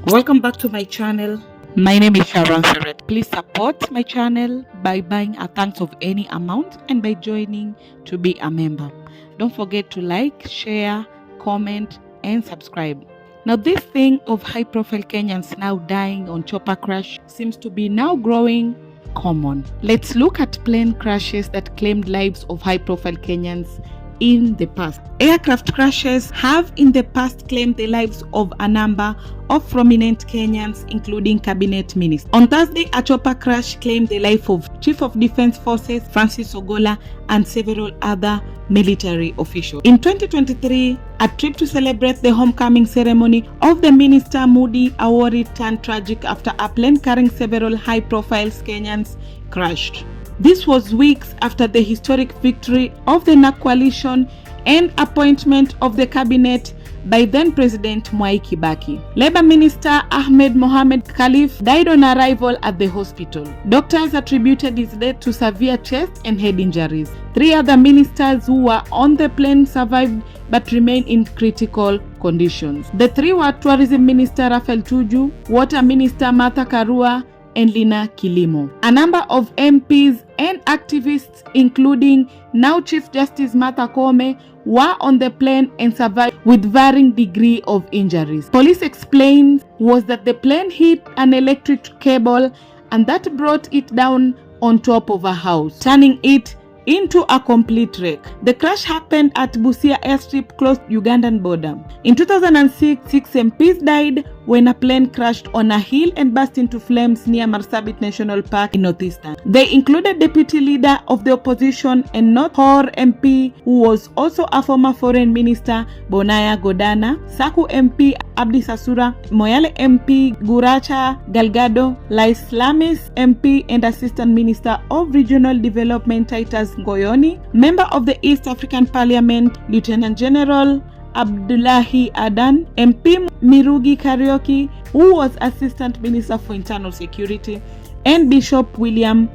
Welcome back to my channel. My name is Sharon Seret. Please support my channel by buying a thanks of any amount and by joining to be a member. Don't forget to like, share, comment and subscribe. Now this thing of high-profile Kenyans now dying on chopper crash seems to be now growing common. Let's look at plane crashes that claimed lives of high-profile Kenyans in the past. Aircraft crashes have in the past claimed the lives of a number of prominent Kenyans, including cabinet ministers. On Thursday, a chopper crash claimed the life of Chief of Defense Forces Francis Ogola and several other military officials. In 2023, a trip to celebrate the homecoming ceremony of the minister Moody Awori turned tragic after a plane carrying several high-profile Kenyans crashed. This was weeks after the historic victory of the NARC coalition and appointment of the cabinet by then President Mwai Kibaki. Labour Minister Ahmed Mohamed Khalif died on arrival at the hospital. Doctors attributed his death to severe chest and head injuries. 3 other ministers who were on the plane survived but remain in critical conditions. The 3 were Tourism Minister Raphael Tuju, Water Minister Martha Karua, and Lina Kilimo. A number of MPs and activists, including now Chief Justice Martha Koome, were on the plane and survived with varying degree of injuries. Police explained was that the plane hit an electric cable and that brought it down on top of a house, turning it into a complete wreck. The crash happened at Busia airstrip close to Ugandan border. In 2006, 6 MPs died when a plane crashed on a hill and burst into flames near Marsabit National Park in Northeastern. They included Deputy Leader of the Opposition and North Hor MP, who was also a former Foreign Minister, Bonaya Godana, Saku MP, Abdi Sasura, Moyale MP, Guracha Galgado, Laislamis MP and Assistant Minister of Regional Development Titus Ngoyoni, Member of the East African Parliament, Lieutenant General Abdullahi Adan, MP Mirugi Karaoke, who was Assistant Minister for Internal Security, and Bishop William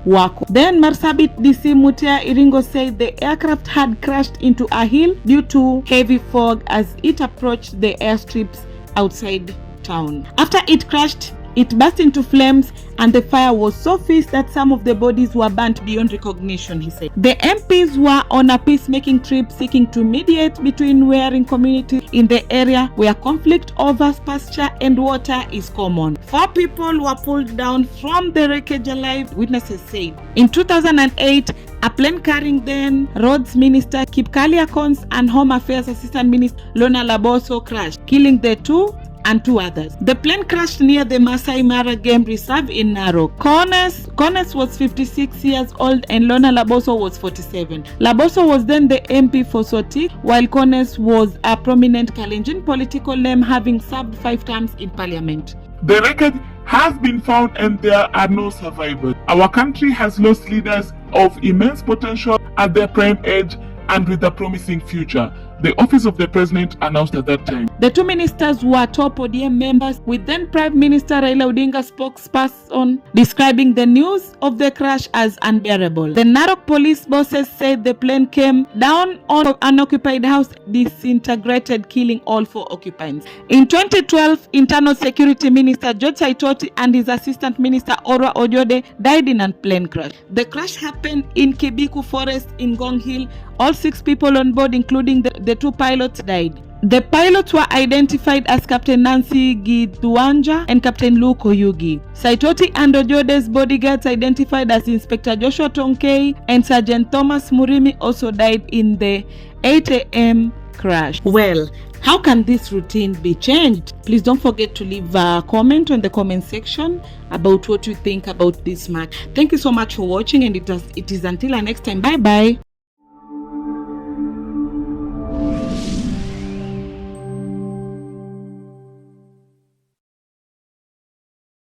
Wako. Then Marsabit DC Mutia Iringo said the aircraft had crashed into a hill due to heavy fog as it approached the airstrips outside town. After it crashed, it burst into flames and the fire was so fierce that some of the bodies were burnt beyond recognition, he said. The MPs were on a peacemaking trip seeking to mediate between warring communities in the area where conflict over pasture and water is common. 4 people were pulled down from the wreckage alive, witnesses said. In 2008, a plane carrying then Roads Minister Kipkalia Kons and Home Affairs Assistant Minister Lona Laboso crashed, killing the 2 and 2 others. The plane crashed near the Masai Mara Game Reserve in Narok. Kones was 56 years old and Lona Laboso was 47. Laboso was then the MP for Sotik, while Kones was a prominent Kalenjin political name, having served 5 terms in parliament. The wreckage has been found and there are no survivors. Our country has lost leaders of immense potential at their prime age and with a promising future, the office of the president announced at that time. The 2 ministers were top ODM members, with then Prime Minister Raila Odinga spokesperson describing the news of the crash as unbearable. The Narok police bosses said the plane came down on an unoccupied house, disintegrated, killing all 4 occupants. In 2012, Internal Security Minister George Saitoti and his Assistant Minister Orwa Ojode died in a plane crash. The crash happened in Kibiku Forest in Gong Hill. All 6 people on board, including the 2 pilots, died. The pilots were identified as Captain Nancy Gidwanja and Captain Luke Oyugi. Saitoti and Ojode's bodyguards, identified as Inspector Joshua Tonkei and Sergeant Thomas Murimi, also died in the 8 a.m. crash. Well, how can this routine be changed? Please don't forget to leave a comment on the comment section about what you think about this match. Thank you so much for watching, and it is until our next time. Bye bye.